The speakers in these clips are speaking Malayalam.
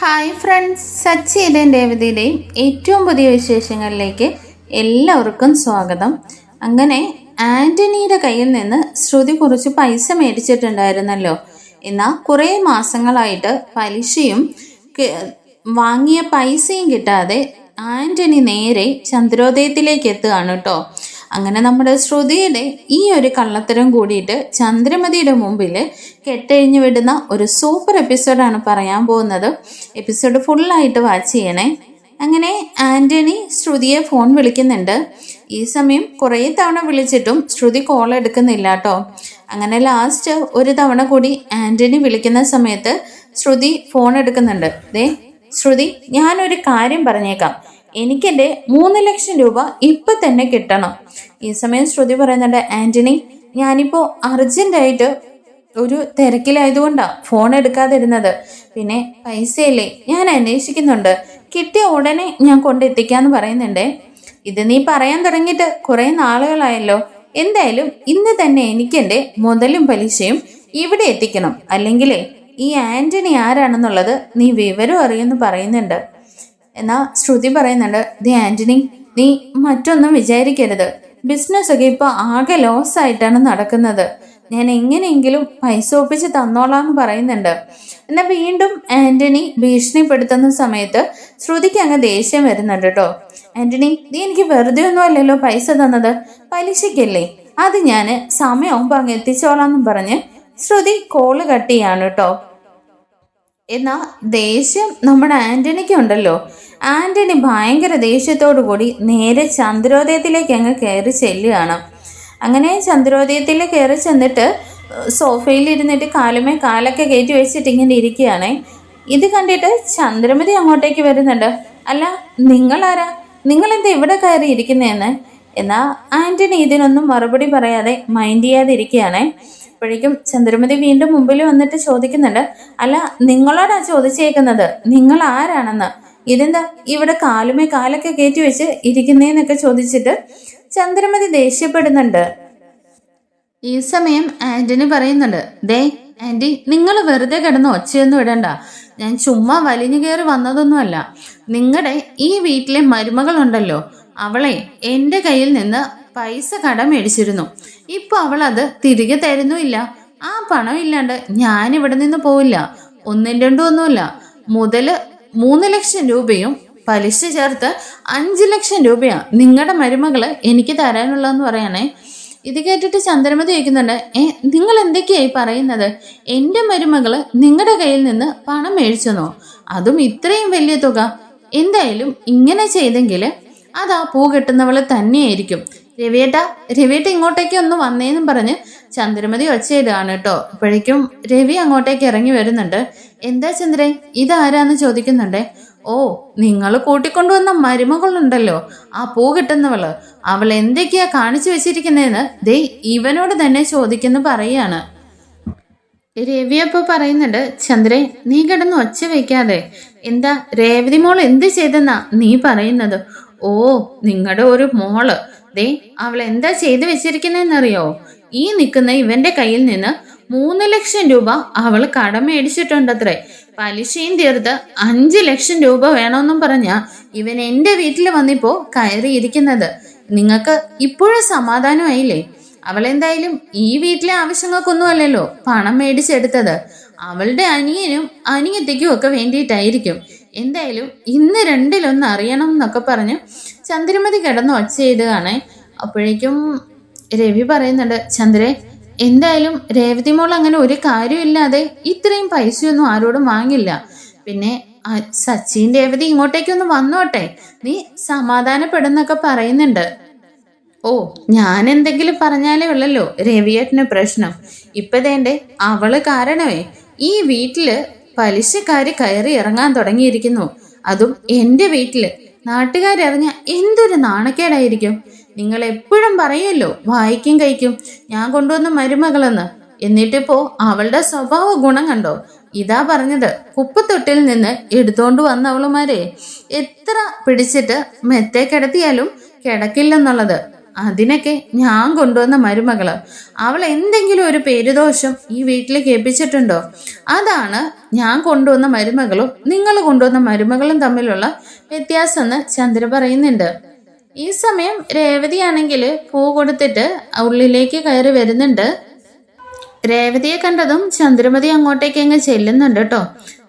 ഹായ് ഫ്രണ്ട്സ്, സച്ചിയുടെയും രേവതിയുടെയും ഏറ്റവും പുതിയ വിശേഷങ്ങളിലേക്ക് എല്ലാവർക്കും സ്വാഗതം. അങ്ങനെ ആൻ്റണിയുടെ കയ്യിൽ നിന്ന് ശ്രുതി കുറച്ച് പൈസ മേടിച്ചിട്ടുണ്ടായിരുന്നല്ലോ. എന്നാൽ കുറേ മാസങ്ങളായിട്ട് പലിശയും വാങ്ങിയ പൈസയും കിട്ടാതെ ആൻ്റണി നേരെ ചന്ദ്രോദയത്തിലേക്ക് എത്തുകയാണ് കേട്ടോ. അങ്ങനെ നമ്മുടെ ശ്രുതിയുടെ ഈ ഒരു കള്ളത്തരം കൂടിയിട്ട് ചന്ദ്രമതിയുടെ മുമ്പിൽ കെട്ടഴിഞ്ഞു വിടുന്ന ഒരു സൂപ്പർ എപ്പിസോഡാണ് പറയാൻ പോകുന്നത്. എപ്പിസോഡ് ഫുള്ളായിട്ട് വാച്ച് ചെയ്യണേ. അങ്ങനെ ആൻ്റണി ശ്രുതിയെ ഫോൺ വിളിക്കുന്നുണ്ട്. ഈ സമയം കുറേ തവണ വിളിച്ചിട്ടും ശ്രുതി കോൾ എടുക്കുന്നില്ല കേട്ടോ. അങ്ങനെ ലാസ്റ്റ് ഒരു തവണ കൂടി ആൻ്റണി വിളിക്കുന്ന സമയത്ത് ശ്രുതി ഫോൺ എടുക്കുന്നുണ്ട്. ശ്രുതി, ഞാനൊരു കാര്യം പറഞ്ഞേക്കാം, എനിക്കെൻ്റെ 3 ലക്ഷം രൂപ ഇപ്പം തന്നെ കിട്ടണം. ഈ സമയം ശ്രുതി പറയുന്നുണ്ട്, ആൻ്റണി, ഞാനിപ്പോൾ അർജൻറ്റായിട്ട് ഒരു തിരക്കിലായതുകൊണ്ടാണ് ഫോൺ എടുക്കാതിരുന്നത്. പിന്നെ പൈസയല്ലേ, ഞാൻ അന്വേഷിക്കുന്നുണ്ട്, കിട്ടിയ ഉടനെ ഞാൻ കൊണ്ടെത്തിക്കാന്ന് പറയുന്നുണ്ടേ. ഇത് നീ പറയാൻ തുടങ്ങിയിട്ട് കുറേ നാളുകളായല്ലോ. എന്തായാലും ഇന്ന് തന്നെ എനിക്കെൻ്റെ മുതലും പലിശയും ഇവിടെ എത്തിക്കണം. അല്ലെങ്കിലേ ഈ ആൻ്റണി ആരാണെന്നുള്ളത് നീ വിവരം അറിയുമെന്ന് പറയുന്നുണ്ട്. എന്നാൽ ശ്രുതി പറയുന്നുണ്ട്, ആൻ്റണി, നീ മറ്റൊന്നും വിചാരിക്കരുത്. ബിസിനസ്സൊക്കെ ഇപ്പോൾ ആകെ ലോസ് ആയിട്ടാണ് നടക്കുന്നത്. ഞാൻ എങ്ങനെയെങ്കിലും പൈസ ഒപ്പിച്ച് തന്നോളാന്ന് പറയുന്നുണ്ട്. എന്നാൽ വീണ്ടും ആൻ്റണി ഭീഷണിപ്പെടുത്തുന്ന സമയത്ത് ശ്രുതിക്ക് അങ്ങ് ദേഷ്യം വരുന്നുണ്ട് കേട്ടോ. ആൻ്റണി, നീ എനിക്ക് വെറുതെ ഒന്നും അല്ലല്ലോ പൈസ തന്നത്, പലിശയ്ക്കല്ലേ, അത് ഞാൻ സമയമാകുമ്പോൾ അങ്ങ് എത്തിച്ചോളാന്നും പറഞ്ഞ് ശ്രുതി കോള് കട്ട് ചെയ്യാണ് കേട്ടോ. എന്നാൽ ദേഷ്യം നമ്മുടെ ആൻ്റണിക്ക് ഉണ്ടല്ലോ. ആൻ്റണി ഭയങ്കര ദേഷ്യത്തോടു കൂടി നേരെ ചന്ദ്രോദയത്തിലേക്ക് അങ്ങ് കയറി ചെല്ലുകയാണ്. അങ്ങനെ ചന്ദ്രോദയത്തിൽ കയറി ചെന്നിട്ട് സോഫയിൽ ഇരുന്നിട്ട് കാലുമേ കാലൊക്കെ കയറ്റി വെച്ചിട്ട് ഇങ്ങനെ ഇരിക്കുകയാണ്. ഇത് കണ്ടിട്ട് ചന്ദ്രമതി അങ്ങോട്ടേക്ക് വരുന്നുണ്ട്. അല്ല, നിങ്ങളാരാ, നിങ്ങളെന്താ ഇവിടെ കയറി ഇരിക്കുന്നതെന്ന്. എന്നാൽ ആൻ്റണി ഇതിനൊന്നും മറുപടി പറയാതെ മൈൻഡ് ചെയ്യാതെ ഇരിക്കുകയാണ്. അപ്പോഴേക്കും ചന്ദ്രമതി വീണ്ടും മുമ്പിൽ വന്നിട്ട് ചോദിക്കുന്നുണ്ട്, അല്ല, നിങ്ങളോടാ ചോദിച്ചേക്കുന്നത്, നിങ്ങൾ ആരാണെന്ന്. ഇതെന്താ ഇവിടെ കാലുമേ കാലൊക്കെ കയറ്റി വെച്ച് ഇരിക്കുന്നേന്നൊക്കെ ചോദിച്ചിട്ട് ചന്ദ്രമതി ദേഷ്യപ്പെടുന്നുണ്ട്. ഈ സമയം ആൻ്റണി പറയുന്നുണ്ട്, ആൻ്റി, നിങ്ങൾ വെറുതെ കിടന്ന് ഒച്ചയൊന്നും ഇടണ്ട. ഞാൻ ചുമ്മാ വലിഞ്ഞു കയറി വന്നതൊന്നുമല്ല. നിങ്ങളുടെ ഈ വീട്ടിലെ മരുമകളുണ്ടല്ലോ, അവളെ എൻ്റെ കയ്യിൽ നിന്ന് പൈസ കടം മേടിച്ചിരുന്നു. ഇപ്പൊ അവൾ അത് തിരികെ തരുന്നുമില്ല. ആ പണം ഇല്ലാണ്ട് ഞാൻ ഇവിടെ നിന്ന് പോവില്ല. 1 2 ഒന്നുമില്ല, മുതല് 3 ലക്ഷം രൂപയും പലിശ ചേർത്ത് 5 ലക്ഷം രൂപയാ നിങ്ങളുടെ മരുമകള് എനിക്ക് തരാനുള്ളതെന്ന് പറയണേ. ഇത് കേട്ടിട്ട് ചന്ദ്രമതി ചോദിക്കുന്നുണ്ട്, നിങ്ങൾ എന്തൊക്കെയായി പറയുന്നത്? എൻ്റെ മരുമകള് നിങ്ങളുടെ കയ്യിൽ നിന്ന് പണം മേടിച്ചെന്നോ? അതും ഇത്രയും വലിയ തുക? എന്തായാലും ഇങ്ങനെ ചെയ്തെങ്കിൽ അതാ പൂ കെട്ടുന്നവള് തന്നെയായിരിക്കും. രവിയേട്ട ഇങ്ങോട്ടേക്ക് ഒന്ന് വന്നേന്നും പറഞ്ഞ് ചന്ദ്രമതി ഒച്ചയിടുകയാണ് കേട്ടോ. അപ്പോഴേക്കും രവി അങ്ങോട്ടേക്ക് ഇറങ്ങി വരുന്നുണ്ട്. എന്താ ചന്ദ്രേ, ഇതാരാന്ന് ചോദിക്കുന്നുണ്ട്. ഓ, നിങ്ങൾ കൂട്ടിക്കൊണ്ടുവന്ന മരുമകളുണ്ടല്ലോ, ആ പൂ കിട്ടുന്നവള്, അവൾ എന്തൊക്കെയാ കാണിച്ചു വെച്ചിരിക്കുന്നതെന്ന് ഇവനോട് തന്നെ ചോദിക്കുന്നു പറയാണ്. രവി അപ്പോൾ പറയുന്നുണ്ട്, ചന്ദ്രേ, നീ കിടന്ന് ഒച്ച വയ്ക്കാതെ. എന്താ രേവതി മോൾ എന്ത് ചെയ്തെന്നാ നീ പറയുന്നത്? ഓ, നിങ്ങളുടെ ഒരു മോള്, അവൾ എന്താ ചെയ്തു വെച്ചിരിക്കുന്നതെന്നറിയോ? ഈ നിൽക്കുന്ന ഇവന്റെ കയ്യിൽ നിന്ന് 3 ലക്ഷം രൂപ അവൾ കടം മേടിച്ചിട്ടുണ്ടത്രേ. പലിശയും തീർത്ത് 5 ലക്ഷം രൂപ വേണമെന്നും പറഞ്ഞാ ഇവൻ എൻ്റെ വീട്ടിൽ വന്നിപ്പോ കയറിയിരിക്കുന്നത്. നിങ്ങൾക്ക് ഇപ്പോഴും സമാധാനമായില്ലേ? അവളെന്തായാലും ഈ വീട്ടിലെ ആവശ്യങ്ങൾക്കൊന്നും അല്ലല്ലോ പണം മേടിച്ചെടുത്തത്. അവളുടെ അനിയനും അനിയത്തിക്കും ഒക്കെ വേണ്ടിയിട്ടായിരിക്കും. എന്തായാലും ഇന്ന് 2-1 അറിയണം എന്നൊക്കെ പറഞ്ഞ് ചന്ദ്രമതി കിടന്ന് ഒച്ചയിടുകയാണ്. അപ്പോഴേക്കും രവി പറയുന്നുണ്ട്, ചന്ദ്രേ, എന്തായാലും രേവതി മോൾ അങ്ങനെ ഒരു കാര്യമില്ലാതെ ഇത്രയും പൈസയൊന്നും ആരോടും വാങ്ങില്ല. പിന്നെ സച്ചിൻ രേവതി ഇങ്ങോട്ടേക്കൊന്ന് വന്നോട്ടെ, നീ സമാധാനപ്പെടുന്നൊക്കെ പറയുന്നുണ്ട്. ഓ, ഞാൻ എന്തെങ്കിലും പറഞ്ഞാലേ ഉള്ളല്ലോ രവിയേട്ടന് പ്രശ്നം. ഇപ്പതേണ്ടേ അവള് കാരണമേ ഈ വീട്ടില് പലിശക്കാര് കയറി ഇറങ്ങാൻ തുടങ്ങിയിരിക്കുന്നു. അതും എൻ്റെ വീട്ടില്. നാട്ടുകാരറിഞ്ഞ എന്തൊരു നാണക്കേടായിരിക്കും. നിങ്ങൾ എപ്പോഴും പറയുമല്ലോ വായിക്കും കഴിക്കും ഞാൻ കൊണ്ടുവന്ന മരുമകളെന്ന്. എന്നിട്ടിപ്പോ അവളുടെ സ്വഭാവ ഗുണം കണ്ടോ? ഇതാ പറഞ്ഞത്, കുപ്പത്തൊട്ടിൽ നിന്ന് എടുത്തോണ്ട് വന്നവളുമാരെ എത്ര പിടിച്ചിട്ട് മെത്തേ കിടത്തിയാലും കിടക്കില്ലെന്നുള്ളത്. അതിനൊക്കെ ഞാൻ കൊണ്ടുവന്ന മരുമകള്. അവൾ എന്തെങ്കിലും ഒരു പേരുദോഷം ഈ വീട്ടിൽ കേൾപ്പിച്ചിട്ടുണ്ടോ? അതാണ് ഞാൻ കൊണ്ടുവന്ന മരുമകളും നിങ്ങൾ കൊണ്ടുവന്ന മരുമകളും തമ്മിലുള്ള വ്യത്യാസമെന്ന് ചന്ദ്ര പറയുന്നുണ്ട്. ഈ സമയം രേവതിയാണെങ്കിൽ പൂ കൊടുത്തിട്ട് ഉള്ളിലേക്ക് കയറി വരുന്നുണ്ട്. രേവതിയെ കണ്ടതും ചന്ദ്രമതി അങ്ങോട്ടേക്ക് അങ്ങ് ചെല്ലുന്നുണ്ട് കേട്ടോ.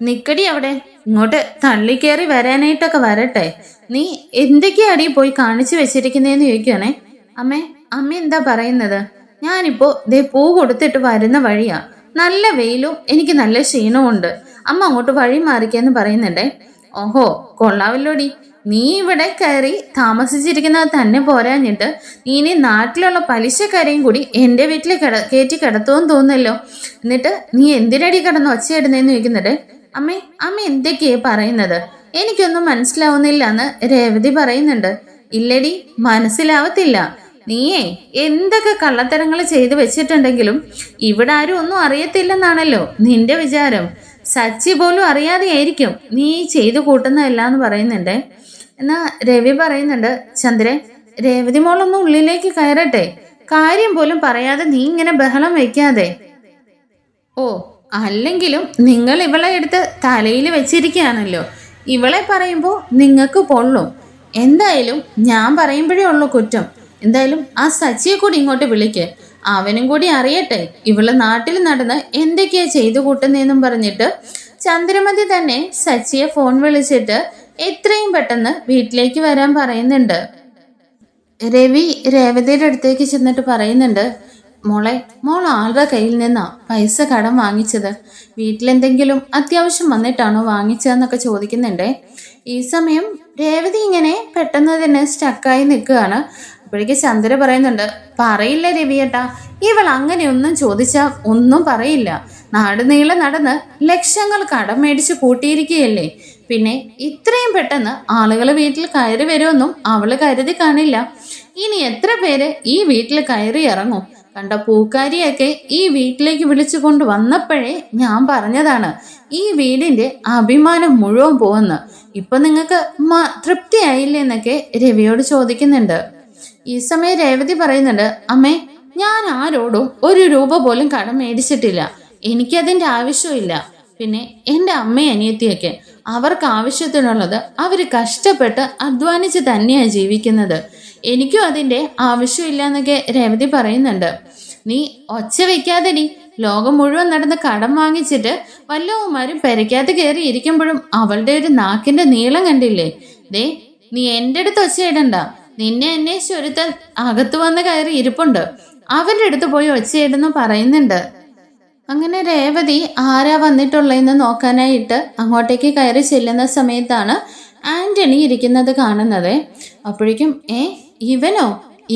നിക്കടി അവിടെ, ഇങ്ങോട്ട് തള്ളിക്കേറി വരാനായിട്ടൊക്കെ വരട്ടെ. നീ എന്തൊക്കെയാടി പോയി കാണിച്ചു വെച്ചിരിക്കുന്നതെന്ന് ചോദിക്കുകയാണേ. അമ്മ എന്താ പറയുന്നത്? ഞാനിപ്പോ ദേ പൂ കൊടുത്തിട്ട് വരുന്ന വഴിയാ. നല്ല വെയിലും എനിക്ക് നല്ല ക്ഷീണവും ഉണ്ട്. അമ്മ അങ്ങോട്ട് വഴി മാറിക്കാന്ന് പറയുന്നുണ്ടേ. ഓഹോ, കൊള്ളാവല്ലോടി. നീ ഇവിടെ കയറി താമസിച്ചിരിക്കുന്നത് തന്നെ പോരാഞ്ഞിട്ട് നീ ഇനി നാട്ടിലുള്ള പലിശക്കാരെയും കൂടി എൻ്റെ വീട്ടിൽ കയറ്റി കിടത്തുമെന്ന് തോന്നുന്നല്ലോ. എന്നിട്ട് നീ എന്തിനടി കിടന്ന് ഒച്ചയിടുന്നതെന്ന് ചോദിക്കുന്നുണ്ട്. അമ്മ എന്തൊക്കെയാ പറയുന്നത്? എനിക്കൊന്നും മനസ്സിലാവുന്നില്ല എന്ന് രേവതി പറയുന്നുണ്ട്. ഇല്ലടി, മനസ്സിലാവത്തില്ല. നീയേ എന്തൊക്കെ കള്ളത്തരങ്ങൾ ചെയ്തു വെച്ചിട്ടുണ്ടെങ്കിലും ഇവിടെ ആരും ഒന്നും അറിയത്തില്ലെന്നാണല്ലോ നിന്റെ വിചാരം. സച്ചി പോലും അറിയാതെയായിരിക്കും നീ ചെയ്തു കൂട്ടുന്നതല്ല എന്ന് പറയുന്നുണ്ട്. എന്നാ രവി പറയുന്നുണ്ട്, ചന്ദ്രൻ, രേവതി മോളൊന്നും ഉള്ളിലേക്ക് കയറട്ടെ. കാര്യം പോലും പറയാതെ നീ ഇങ്ങനെ ബഹളം വെക്കാതെ. ഓ, അല്ലെങ്കിലും നിങ്ങൾ ഇവളെ എടുത്ത് തലയിൽ വെച്ചിരിക്കുകയാണല്ലോ. ഇവളെ പറയുമ്പോൾ നിങ്ങൾക്ക് പൊള്ളും. എന്തായാലും ഞാൻ പറയുമ്പോഴേ ഉള്ളൂ കുറ്റം. എന്തായാലും ആ സച്ചിയെ കൂടി ഇങ്ങോട്ട് വിളിക്ക്. അവനും കൂടി അറിയട്ടെ ഇവള് നാട്ടിൽ നടന്ന് എന്തൊക്കെയാ ചെയ്തു കൂട്ടുന്നതെന്നും പറഞ്ഞിട്ട് ചന്ദ്രമതി തന്നെ സച്ചിയെ ഫോൺ വിളിച്ചിട്ട് എത്രയും പെട്ടെന്ന് വീട്ടിലേക്ക് വരാൻ പറയുന്നുണ്ട്. രവി രേവതിയുടെ അടുത്തേക്ക് ചെന്നിട്ട് പറയുന്നുണ്ട്, മോൾ ആളുടെ കയ്യിൽ നിന്നാ പൈസ കടം വാങ്ങിച്ചത്? വീട്ടിലെന്തെങ്കിലും അത്യാവശ്യം വന്നിട്ടാണോ വാങ്ങിച്ചതെന്നൊക്കെ ചോദിക്കുന്നുണ്ടേ. ഈ സമയം രേവതി ഇങ്ങനെ പെട്ടെന്ന് തന്നെ സ്റ്റക്കായി നിൽക്കുകയാണ്. അപ്പോഴേക്ക് ചന്ദ്ര പറയുന്നുണ്ട്, പറയില്ല രവിയേട്ടാ, ഇവൾ അങ്ങനെയൊന്നും ചോദിച്ചാൽ ഒന്നും പറയില്ല. നാട് നീളെ നടന്ന് ലക്ഷങ്ങൾ കടം മേടിച്ച് കൂട്ടിയിരിക്കുകയല്ലേ. പിന്നെ ഇത്രയും പെട്ടെന്ന് ആളുകൾ വീട്ടിൽ കയറി വരുമെന്നും അവള് കരുതി കാണില്ല. ഇനി എത്ര പേര് ഈ വീട്ടിൽ കയറി ഇറങ്ങും? കണ്ട പൂക്കാരിയൊക്കെ ഈ വീട്ടിലേക്ക് വിളിച്ചു കൊണ്ട് വന്നപ്പോഴേ ഞാൻ പറഞ്ഞതാണ് ഈ വീടിന്റെ അഭിമാനം മുഴുവൻ പോവെന്ന്. ഇപ്പൊ നിങ്ങൾക്ക് തൃപ്തിയായില്ലേ എന്നൊക്കെ രവിയോട് ചോദിക്കുന്നുണ്ട്. ഈ സമയം രേവതി പറയുന്നുണ്ട്, അമ്മേ, ഞാൻ ആരോടും ഒരു രൂപ പോലും കടം മേടിച്ചിട്ടില്ല. എനിക്കതിൻ്റെ ആവശ്യമില്ല. പിന്നെ എൻ്റെ അമ്മയും അനിയത്തിയൊക്കെ അവർക്ക് ആവശ്യത്തിനുള്ളത് അവർ കഷ്ടപ്പെട്ട് അധ്വാനിച്ച് തന്നെയാണ് ജീവിക്കുന്നത്. എനിക്കും അതിൻ്റെ ആവശ്യമില്ല എന്നൊക്കെ രേവതി പറയുന്നുണ്ട്. നീ ഒച്ച വെക്കാതെ നീ ലോകം മുഴുവൻ നടന്ന് കടം വാങ്ങിച്ചിട്ട് വല്ലവന്മാരും പെരയ്ക്കകത്ത് കയറി ഇരിക്കുമ്പോഴും അവളുടെ ഒരു നാക്കിന്റെ നീളം കണ്ടില്ലേ? ദേ, നീ എൻ്റെ അടുത്ത് ഒച്ചയിടണ്ട. നിന്നെ അന്വേഷിച്ച് ഒരുത്തൻ അകത്ത് വന്ന് കയറി ഇരിപ്പുണ്ട്. അവരുടെ അടുത്ത് പോയി ഒച്ചയിടുന്നു പറയുന്നുണ്ട്. അങ്ങനെ രേവതി ആരാ വന്നിട്ടുള്ളതെന്ന് നോക്കാനായിട്ട് അങ്ങോട്ടേക്ക് കയറി ചെല്ലുന്ന സമയത്താണ് ആന്റണി ഇരിക്കുന്നത് കാണുന്നത്. അപ്പോഴേക്കും ഇവനോ?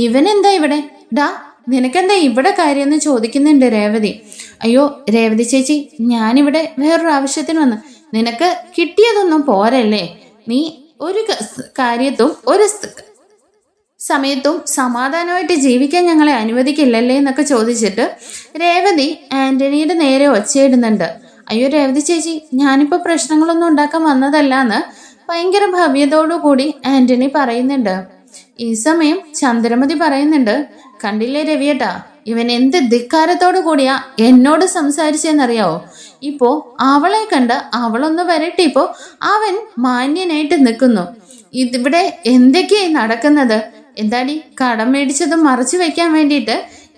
ഇവനെന്താ ഇവിടെ? ഡാ, നിനക്കെന്താ ഇവിടെ കാര്യമെന്ന് ചോദിക്കുന്നുണ്ട് രേവതി. അയ്യോ രേവതി ചേച്ചി, ഞാനിവിടെ വേറൊരു ആവശ്യത്തിന് വന്ന്. നിനക്ക് കിട്ടിയതൊന്നും പോരല്ലേ? നീ ഒരു കാര്യത്തും ഒരു സമയത്തും സമാധാനമായിട്ട് ജീവിക്കാൻ ഞങ്ങളെ അനുവദിക്കില്ലല്ലേ എന്നൊക്കെ ചോദിച്ചിട്ട് രേവതി ആന്റണിയുടെ നേരെ ഒച്ചയിടുന്നുണ്ട്. അയ്യോ രേവതി ചേച്ചി, ഞാനിപ്പോൾ പ്രശ്നങ്ങളൊന്നും ഉണ്ടാക്കാൻ വന്നതല്ല എന്ന് ഭയങ്കര ഭവ്യതയോടു കൂടി ആന്റണി പറയുന്നുണ്ട്. ഈ സമയം ചന്ദ്രമതി പറയുന്നുണ്ട്, കണ്ടില്ലേ രവിയേട്ടാ, ഇവൻ എന്ത് ധിക്കാരത്തോടു കൂടിയാ എന്നോട് സംസാരിച്ചെന്നറിയാവോ? ഇപ്പോ അവളെ കണ്ട് അവളൊന്ന് വരട്ടിപ്പോ അവൻ മാന്യനായിട്ട് നിൽക്കുന്നു. ഇതിവിടെ എന്തൊക്കെയായി നടക്കുന്നത്? എന്താടി, കടം മേടിച്ചത് മറച്ചു വെക്കാൻ വേണ്ടിയിട്ട്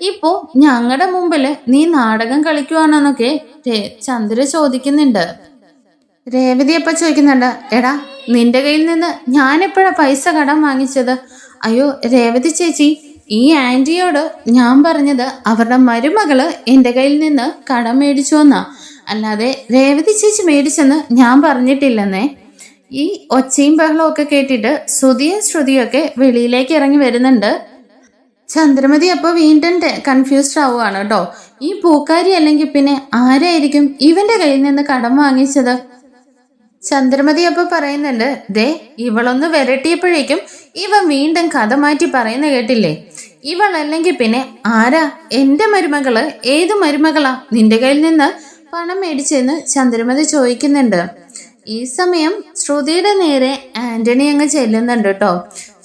ഇപ്പോ ഞങ്ങളുടെ മുമ്പില് നീ നാടകം കളിക്കുവാണെന്നൊക്കെ ചന്ദ്ര ചോദിക്കുന്നുണ്ട്. രേവതി അപ്പ ചോദിക്കുന്നുണ്ട്, എടാ, നിന്റെ കയ്യിൽ നിന്ന് ഞാൻ എപ്പോഴാ പൈസ കടം വാങ്ങിച്ചത്? അയ്യോ രേവതി ചേച്ചി, ഈ ആന്റിയോട് ഞാൻ പറഞ്ഞത് അവരുടെ മരുമകള് എൻ്റെ കയ്യിൽ നിന്ന് കടം മേടിച്ചു എന്നാ, അല്ലാതെ രേവതി ചേച്ചി മേടിച്ചെന്ന് ഞാൻ പറഞ്ഞിട്ടില്ലെന്നേ. ഈ ഒച്ചയും ബഹളവും ഒക്കെ കേട്ടിട്ട് ശ്രുതിയും ശ്രുതിയൊക്കെ വെളിയിലേക്ക് ഇറങ്ങി വരുന്നുണ്ട്. ചന്ദ്രമതി അപ്പോൾ വീണ്ടും കൺഫ്യൂസ്ഡ് ആവുകയാണ് കേട്ടോ. ഈ പൂക്കാരി അല്ലെങ്കിൽ പിന്നെ ആരായിരിക്കും ഇവന്റെ കയ്യിൽ നിന്ന് കടം വാങ്ങിച്ചത്? ചന്ദ്രമതി അപ്പോൾ പറയുന്നുണ്ട്, ദേ, ഇവളൊന്ന് വിരട്ടിയപ്പോഴേക്കും ഇവൻ വീണ്ടും കഥ മാറ്റി പറയുന്ന കേട്ടില്ലേ? ഇവളല്ലെങ്കിൽ പിന്നെ ആരാ? എൻ്റെ മരുമകള് ഏത് മരുമകളാ നിന്റെ കയ്യിൽ നിന്ന് പണം മേടിച്ചെന്ന് ചന്ദ്രമതി ചോദിക്കുന്നുണ്ട്. ഈ സമയം ശ്രുതിയുടെ നേരെ ആന്റണി അങ്ങ് ചെല്ലുന്നുണ്ട് കേട്ടോ.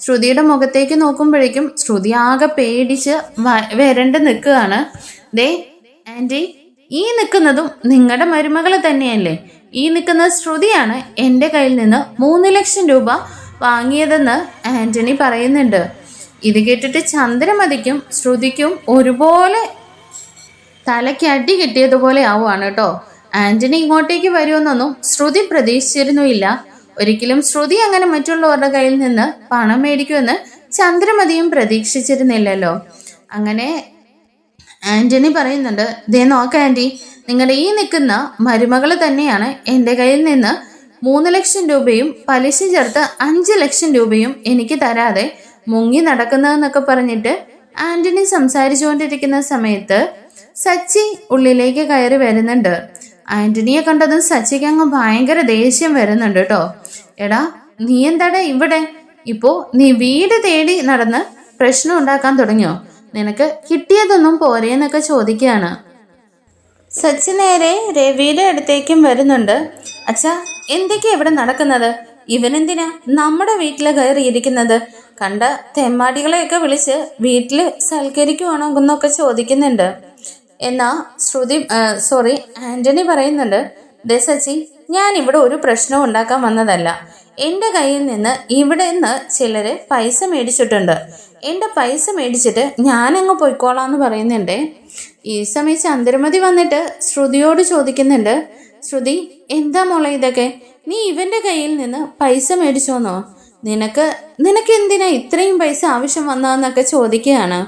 ശ്രുതിയുടെ മുഖത്തേക്ക് നോക്കുമ്പോഴേക്കും ശ്രുതി ആകെ പേടിച്ച് വരണ്ട് നിൽക്കുകയാണ്. ദേ ആൻറ്റി, ഈ നിൽക്കുന്നതും നിങ്ങളുടെ മരുമകൾ തന്നെയല്ലേ? ഈ നിൽക്കുന്ന ശ്രുതിയാണ് എൻ്റെ കയ്യിൽ നിന്ന് 3 ലക്ഷം രൂപ വാങ്ങിയതെന്ന് ആന്റണി പറയുന്നുണ്ട്. ഇത് കേട്ടിട്ട് ചന്ദ്രമതിക്കും ശ്രുതിക്കും ഒരുപോലെ തലയ്ക്ക് അടി കിട്ടിയതുപോലെ ആവുകയാണ് കേട്ടോ. ആന്റണി ഇങ്ങോട്ടേക്ക് വരുമെന്നൊന്നും ശ്രുതി പ്രതീക്ഷിച്ചിരുന്നുമില്ല. ഒരിക്കലും ശ്രുതി അങ്ങനെ മറ്റുള്ളവരുടെ കയ്യിൽ നിന്ന് പണം മേടിക്കുമെന്ന് ചന്ദ്രമതിയും പ്രതീക്ഷിച്ചിരുന്നില്ലല്ലോ. അങ്ങനെ ആന്റണി പറയുന്നുണ്ട്, ദേ നോക്ക ആന്റി, നിങ്ങളുടെ ഈ നിൽക്കുന്ന മരുമകൾ തന്നെയാണ് എൻ്റെ കയ്യിൽ നിന്ന് 3 ലക്ഷം രൂപയും പലിശ ചേർത്ത് 5 ലക്ഷം രൂപയും എനിക്ക് തരാതെ മുങ്ങി നടക്കുന്നതെന്നൊക്കെ പറഞ്ഞിട്ട് ആന്റണി സംസാരിച്ചുകൊണ്ടിരിക്കുന്ന സമയത്ത് സച്ചി ഉള്ളിലേക്ക് കയറി വരുന്നുണ്ട്. ആന്റണിയെ കണ്ടതും സച്ചിക്ക് അങ്ങ് ഭയങ്കര ദേഷ്യം വരുന്നുണ്ട് കേട്ടോ. എടാ, നീ എന്താടാ ഇവിടെ? ഇപ്പോ നീ വീട് തേടി നടന്ന് പ്രശ്നം ഉണ്ടാക്കാൻ തുടങ്ങിയോ? നിനക്ക് കിട്ടിയതൊന്നും പോരേന്നൊക്കെ ചോദിക്കുകയാണ്. സച്ചി നേരെ രവിയുടെ അടുത്തേക്കും വരുന്നുണ്ട്. അച്ഛാ, എന്തൊക്കെയാ ഇവിടെ നടക്കുന്നത്? ഇവനെന്തിനാ നമ്മുടെ വീട്ടിൽ കയറിയിരിക്കുന്നത്? കണ്ട തെമ്മാടികളെയൊക്കെ വിളിച്ച് വീട്ടിൽ സൽക്കരിക്കുവാണോ എന്നൊക്കെ ചോദിക്കുന്നുണ്ട്. എന്നാ ആന്റണി പറയുന്നുണ്ട്, ദേ സച്ചി, ഞാൻ ഇവിടെ ഒരു പ്രശ്നവും ഉണ്ടാക്കാൻ വന്നതല്ല. എൻ്റെ കയ്യിൽ നിന്ന് ഇവിടെ നിന്ന് ചിലര് പൈസ മേടിച്ചിട്ടുണ്ട്. എൻ്റെ പൈസ മേടിച്ചിട്ട് ഞാനങ്ങ് പോയിക്കോളാന്ന് പറയുന്നുണ്ട്. ഈ സമയം ചന്ദ്രമതി വന്നിട്ട് ശ്രുതിയോട് ചോദിക്കുന്നുണ്ട്, ശ്രുതി, എന്താ മോളെ ഇതൊക്കെ? നീ ഇവന്റെ കയ്യിൽ നിന്ന് പൈസ മേടിച്ചോന്നോ? നിനക്ക് എന്തിനാ ഇത്രയും പൈസ ആവശ്യം വന്നതെന്നൊക്കെ ചോദിക്കുകയാണ്.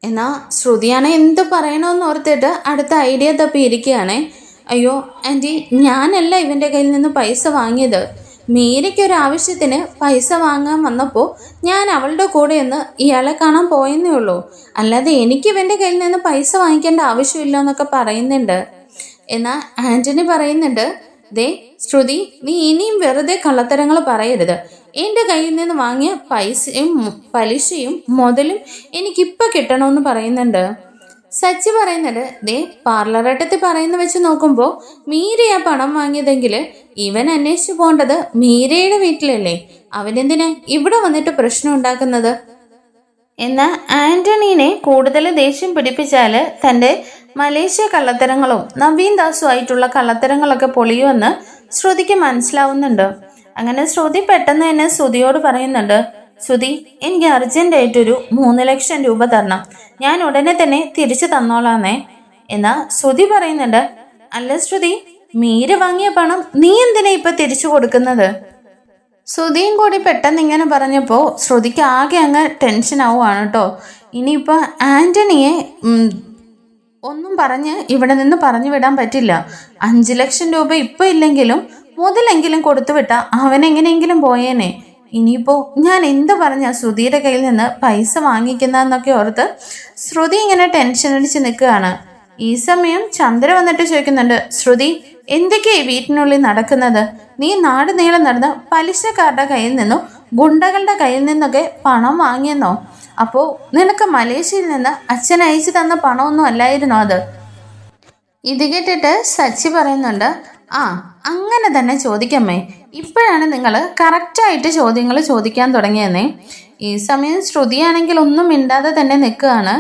എന്നാ ശ്രുതിയാണ് എന്ത് പറയണമെന്ന് ഓർത്തിട്ട് അടുത്ത ഐഡിയ തപ്പിയിരിക്കുകയാണേ. അയ്യോ ആൻറ്റി, ഞാനല്ല ഇവൻ്റെ കയ്യിൽ നിന്ന് പൈസ വാങ്ങിയത്. മീരയ്ക്കൊരാവശ്യത്തിന് പൈസ വാങ്ങാൻ വന്നപ്പോൾ ഞാൻ അവളുടെ കൂടെ ഒന്ന് ഇയാളെ കാണാൻ പോയെന്നേ ഉള്ളൂ. അല്ലാതെ എനിക്ക് ഇവൻ്റെ കയ്യിൽ നിന്ന് പൈസ വാങ്ങിക്കേണ്ട ആവശ്യമില്ല എന്നൊക്കെ പറയുന്നുണ്ട്. എന്നാൽ ആന്റണി പറയുന്നുണ്ട്, ദേ ശ്രുതി, നീ ഇനിയും വെറുതെ കള്ളത്തരങ്ങൾ പറയരുത്. എൻ്റെ കയ്യിൽ നിന്ന് വാങ്ങിയ പൈസയും പലിശയും മുതലും എനിക്കിപ്പോൾ കിട്ടണമെന്ന് പറയുന്നുണ്ട്. സച്ചി പറയുന്നുണ്ട്, ദേ പാർലറേട്ടത്തി പറയുന്ന വെച്ച് നോക്കുമ്പോൾ മീരയാ പണം വാങ്ങിയതെങ്കിൽ ഇവൻ അന്വേഷിച്ചു പോകേണ്ടത് മീരയുടെ വീട്ടിലല്ലേ? അവനെന്തിനാ ഇവിടെ വന്നിട്ട് പ്രശ്നം ഉണ്ടാക്കുന്നത്? എന്നാൽ ആന്റണീനെ കൂടുതൽ ദേഷ്യം പിടിപ്പിച്ചാൽ തൻ്റെ മലേഷ്യ കള്ളത്തരങ്ങളും നവീൻ ദാസുമായിട്ടുള്ള കള്ളത്തരങ്ങളൊക്കെ പൊളിയുമെന്ന് ശ്രുതിക്ക് മനസ്സിലാവുന്നുണ്ട്. അങ്ങനെ ശ്രുതി പെട്ടെന്ന് തന്നെ ശ്രുതിയോട് പറയുന്നുണ്ട്, ശ്രുതി, എനിക്ക് അർജന്റായിട്ടൊരു 3 ലക്ഷം രൂപ തരണം. ഞാൻ ഉടനെ തന്നെ തിരിച്ചു തന്നോളാന്നേ. എന്നാ ശ്രുതി പറയുന്നുണ്ട്, അല്ല ശ്രുതി, മീര വാങ്ങിയ പണം നീ എന്തിനാ ഇപ്പൊ തിരിച്ചു കൊടുക്കുന്നത്? ശ്രുതിയും കൂടി പെട്ടെന്ന് ഇങ്ങനെ പറഞ്ഞപ്പോൾ ശ്രുതിക്ക് ആകെ അങ്ങ് ടെൻഷൻ ആവുകയാണ് കേട്ടോ. ഇനിയിപ്പോൾ ആന്റണിയെ ഒന്നും പറഞ്ഞ് ഇവിടെ നിന്ന് പറഞ്ഞു വിടാൻ പറ്റില്ല. 5 ലക്ഷം രൂപ ഇപ്പം ഇല്ലെങ്കിലും മുതലെങ്കിലും കൊടുത്തു വിട്ട അവനെങ്ങനെയെങ്കിലും പോയേനെ. ഇനിയിപ്പോൾ ഞാൻ എന്ത് പറഞ്ഞാ ശ്രുതിയുടെ കയ്യിൽ നിന്ന് പൈസ വാങ്ങിക്കുന്നതെന്നൊക്കെ ഓർത്ത് ശ്രുതി ഇങ്ങനെ ടെൻഷൻ അടിച്ച് നിൽക്കുകയാണ്. ഈ സമയം ചന്ദ്ര വന്നിട്ട് ചോദിക്കുന്നുണ്ട്, ശ്രുതി, എന്തൊക്കെയായി വീട്ടിനുള്ളിൽ നടക്കുന്നത്? നീ നാട് നീളം നടന്ന് പലിശക്കാരുടെ കയ്യിൽ നിന്നും ഗുണ്ടകളുടെ കയ്യിൽ നിന്നൊക്കെ പണം വാങ്ങിയെന്നോ? അപ്പോൾ നിനക്ക് മലേഷ്യയിൽ നിന്ന് അച്ഛൻ അയച്ചു തന്ന പണമൊന്നും അല്ലായിരുന്നോ അത്? ഇത് കേട്ടിട്ട് സച്ചി പറയുന്നുണ്ട്, ആ അങ്ങനെ തന്നെ ചോദിക്കമ്മേ, ഇപ്പോഴാണ് നിങ്ങൾ കറക്റ്റായിട്ട് ചോദ്യങ്ങൾ ചോദിക്കാൻ തുടങ്ങിയെന്നേ. ഈ സമയം ശ്രുതിയാണെങ്കിൽ ഒന്നും മിണ്ടാതെ തന്നെ നിൽക്കുകയാണ്.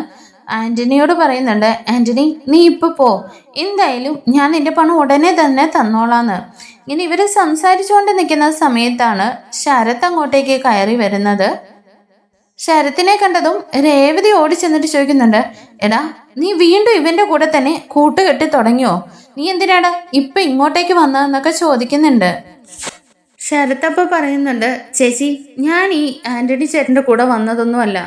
ആന്റണിയോട് പറയുന്നുണ്ട്, ആന്റണി, നീ ഇപ്പോൾ പോ, എന്തായാലും ഞാൻ നിന്റെ പണം ഉടനെ തന്നെ തന്നോളാന്ന്. ഇങ്ങനെ ഇവർ സംസാരിച്ചുകൊണ്ട് നിൽക്കുന്ന സമയത്താണ് ശരത് അങ്ങോട്ടേക്ക് കയറി വരുന്നത്. ശരത്തിനെ കണ്ടതും രേവതി ഓടി ചെന്നിട്ട് ചോദിക്കുന്നുണ്ട്, എടാ, നീ വീണ്ടും ഇവന്റെ കൂടെ തന്നെ കൂട്ടുകെട്ടി തുടങ്ങിയോ? നീ എന്തിനാടാ ഇപ്പൊ ഇങ്ങോട്ടേക്ക് വന്നതെന്നൊക്കെ ചോദിക്കുന്നുണ്ട്. ശരത്തപ്പ പറയുന്നുണ്ട്, ചേച്ചി, ഞാൻ ഈ ആന്റണി ചേട്ടൻ്റെ കൂടെ വന്നതൊന്നുമല്ല.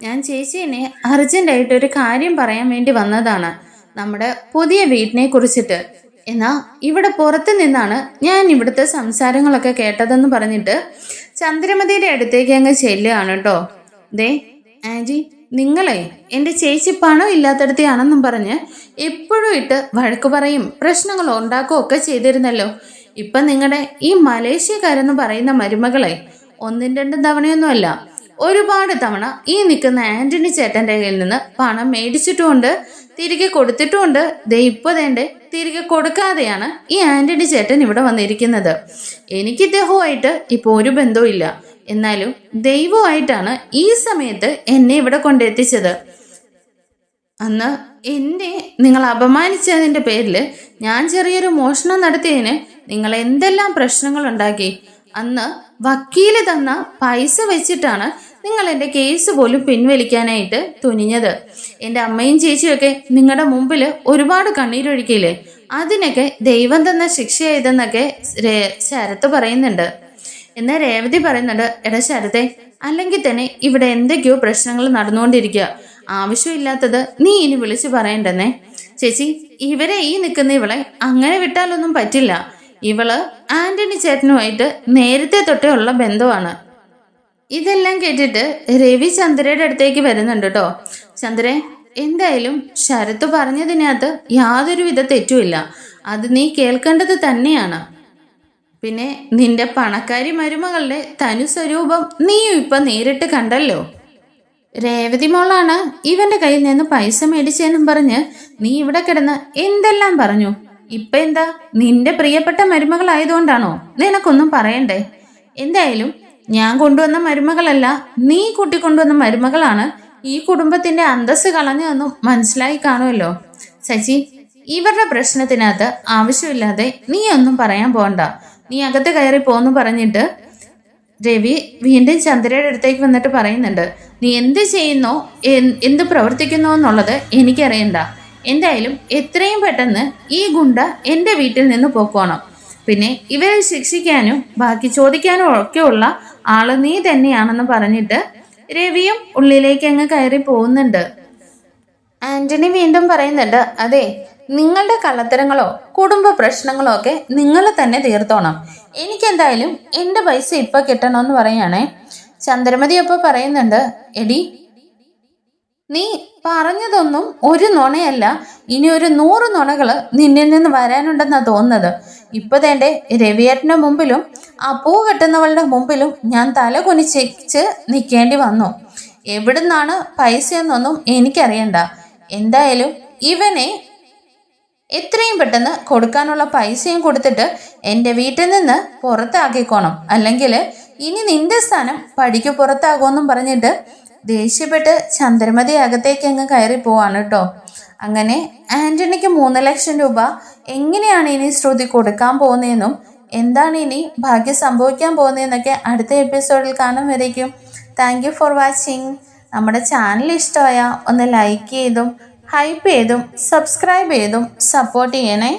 ഞാൻ ചേച്ചീനെ അർജന്റായിട്ട് ഒരു കാര്യം പറയാൻ വേണ്ടി വന്നതാണ്, നമ്മുടെ പുതിയ വീട്ടിനെ കുറിച്ചിട്ട്. എന്നാ ഇവിടെ പുറത്ത് നിന്നാണ് ഞാൻ ഇവിടുത്തെ സംസാരങ്ങളൊക്കെ കേട്ടതെന്ന് പറഞ്ഞിട്ട് ചന്ദ്രമതിയുടെ അടുത്തേക്ക് അങ്ങ് ചെല്ലുകയാണ് കേട്ടോ. ദേ ആൻറ്റി, നിങ്ങളെ എൻ്റെ ചേച്ചി പണം ഇല്ലാത്തടത്തെയാണെന്നും പറഞ്ഞ് എപ്പോഴും ഇട്ട് വഴക്ക് പറയും പ്രശ്നങ്ങൾ ഉണ്ടാക്കുകയും ഒക്കെ ചെയ്തിരുന്നല്ലോ. ഇപ്പം നിങ്ങളുടെ ഈ മലേഷ്യക്കാരെന്ന് പറയുന്ന മരുമകളെ 1-2 തവണയൊന്നുമല്ല, ഒരുപാട് തവണ ഈ നിൽക്കുന്ന ആന്റണി ചേട്ടൻ്റെ കയ്യിൽ നിന്ന് പണം മേടിച്ചിട്ടുമുണ്ട്, തിരികെ കൊടുത്തിട്ടുമുണ്ട്. ദേ ഇപ്പോൾ വേണ്ടേ തിരികെ കൊടുക്കാതെയാണ് ഈ ആന്റണി ചേട്ടൻ ഇവിടെ വന്നിരിക്കുന്നത്. എനിക്ക് ഇദ്ദേഹവുമായിട്ട് ഇപ്പോൾ ഒരു ബന്ധവും ഇല്ല. എന്നാലും ദൈവമായിട്ടാണ് ഈ സമയത്ത് എന്നെ ഇവിടെ കൊണ്ടെത്തിച്ചത്. അന്ന് എന്നെ നിങ്ങൾ അപമാനിച്ചതിൻ്റെ പേരിൽ ഞാൻ ചെറിയൊരു മോഷണം നടത്തിയതിന് നിങ്ങൾ എന്തെല്ലാം പ്രശ്നങ്ങൾ ഉണ്ടാക്കി. അന്ന് വക്കീല് തന്ന പൈസ വെച്ചിട്ടാണ് നിങ്ങൾ എൻ്റെ കേസ് പോലും പിൻവലിക്കാനായിട്ട് തുനിഞ്ഞത്. എൻ്റെ അമ്മയും ചേച്ചിയൊക്കെ നിങ്ങളുടെ മുമ്പിൽ ഒരുപാട് കണ്ണീരൊഴുക്കിയില്ലേ, അതിനൊക്കെ ദൈവം തന്ന ശിക്ഷയായതെന്നൊക്കെ ശരത്ത് പറയുന്നുണ്ട്. എന്നാൽ രേവതി പറയുന്നുണ്ട്, എടാ ശരത്തെ, അല്ലെങ്കിൽ തന്നെ ഇവിടെ എന്തൊക്കെയോ പ്രശ്നങ്ങൾ നടന്നുകൊണ്ടിരിക്കുക. ആവശ്യമില്ലാത്തത് നീ ഇനി വിളിച്ചു പറയണ്ടെന്നേ. ചേച്ചി, ഇവരെ ഈ നിൽക്കുന്ന ഇവളെ അങ്ങനെ വിട്ടാലൊന്നും പറ്റില്ല. ഇവള് ആന്റണി ചേട്ടനുമായിട്ട് നേരത്തെ തൊട്ടേ ഉള്ള ബന്ധമാണ്. ഇതെല്ലാം കേട്ടിട്ട് രവി ചന്ദ്രയുടെ അടുത്തേക്ക് വരുന്നുണ്ട് കേട്ടോ. ചന്ദ്രേ, എന്തായാലും ശരത്ത് പറഞ്ഞതിനകത്ത് യാതൊരുവിധ തെറ്റുമില്ല. അത് നീ കേൾക്കേണ്ടത് തന്നെയാണ്. പിന്നെ നിന്റെ പണക്കാരി മരുമകളുടെ തനു സ്വരൂപം നീയും ഇപ്പൊ നേരിട്ട് കണ്ടല്ലോ. രേവതി മോളാണ് ഇവന്റെ കയ്യിൽ നിന്ന് പൈസ മേടിച്ചെന്നും പറഞ്ഞ് നീ ഇവിടെ കിടന്ന് എന്തെല്ലാം പറഞ്ഞു. ഇപ്പൊ എന്താ, നിന്റെ പ്രിയപ്പെട്ട മരുമകളായതുകൊണ്ടാണോ നിനക്കൊന്നും പറയണ്ടേ? എന്തായാലും ഞാൻ കൊണ്ടുവന്ന മരുമകളല്ല, നീ കൂട്ടിക്കൊണ്ടുവന്ന മരുമകളാണ് ഈ കുടുംബത്തിന്റെ അന്തസ്സ് കളഞ്ഞതെന്നും മനസ്സിലായി കാണുമല്ലോ. സച്ചി, ഇവരുടെ പ്രശ്നത്തിനകത്ത് ആവശ്യമില്ലാതെ നീ ഒന്നും പറയാൻ പോണ്ട. നീ അകത്ത് കയറി പോന്ന് പറഞ്ഞിട്ട് രവി വീണ്ടും ചന്ദ്രയുടെ അടുത്തേക്ക് വന്നിട്ട് പറയുന്നുണ്ട്, നീ എന്ത് ചെയ്യുന്നോ എന്ത് പ്രവർത്തിക്കുന്നോ എന്നുള്ളത് എനിക്കറിയണ്ട. എന്തായാലും എത്രയും പെട്ടെന്ന് ഈ ഗുണ്ട എൻ്റെ വീട്ടിൽ നിന്ന് പോക്കോണം. പിന്നെ ഇവരെ ശിക്ഷിക്കാനും ബാക്കി ചോദിക്കാനും ഒക്കെ ഉള്ള ആള് നീ തന്നെയാണെന്ന് പറഞ്ഞിട്ട് രവിയും ഉള്ളിലേക്ക് അങ്ങ് കയറി പോകുന്നുണ്ട്. ആന്റണി വീണ്ടും പറയുന്നുണ്ട്, അതെ, നിങ്ങളുടെ കള്ളത്തരങ്ങളോ കുടുംബ പ്രശ്നങ്ങളോ ഒക്കെ നിങ്ങൾ തന്നെ തീർത്തോണം. എനിക്കെന്തായാലും എൻ്റെ പൈസ ഇപ്പൊ കിട്ടണമെന്ന് പറയാണേ. ചന്ദ്രമതി അപ്പൊ പറയുന്നുണ്ട്, എടി, നീ പറഞ്ഞതൊന്നും ഒരു നുണയല്ല, ഇനി ഒരു 100 നുണകള് നിന്നിൽ നിന്ന് വരാനുണ്ടെന്നാ തോന്നുന്നത്. ഇപ്പൊ തേന്റെ രവിയേട്ടന്റെ മുമ്പിലും ആ പൂ കെട്ടുന്നവളുടെ മുമ്പിലും ഞാൻ തല കുനിച്ച് നിൽക്കേണ്ടി വന്നു. എവിടുന്നാണ് പൈസയെന്നൊന്നും എനിക്കറിയണ്ട. എന്തായാലും ഇവനെ എത്രയും പെട്ടെന്ന് കൊടുക്കാനുള്ള പൈസയും കൊടുത്തിട്ട് എൻ്റെ വീട്ടിൽ നിന്ന് പുറത്താക്കിക്കോണം. അല്ലെങ്കിൽ ഇനി നിന്റെ സ്ഥാനം പടിക്ക് പുറത്താകുമെന്നും പറഞ്ഞിട്ട് ദേഷ്യപ്പെട്ട് ചന്ദ്രമതി അകത്തേക്ക് അങ്ങ് കയറി പോവാണ് കേട്ടോ. അങ്ങനെ ആന്റണിക്ക് 3 ലക്ഷം രൂപ എങ്ങനെയാണ് ഇനി ശ്രുതി കൊടുക്കാൻ പോകുന്നതെന്നും എന്താണ് ഇനി ഭാഗ്യം സംഭവിക്കാൻ പോകുന്നതെന്നൊക്കെ അടുത്ത എപ്പിസോഡിൽ കാണാൻ വരേക്കും. Thank you for watching. നമ്മുടെ ചാനൽ ഇഷ്ടമായ ഒന്ന് ലൈക്ക് ചെയ്തും ഹൈപ്പ് ചെയ്തും സബ്സ്ക്രൈബ് ചെയ്തും സപ്പോർട്ട് ചെയ്യണേ.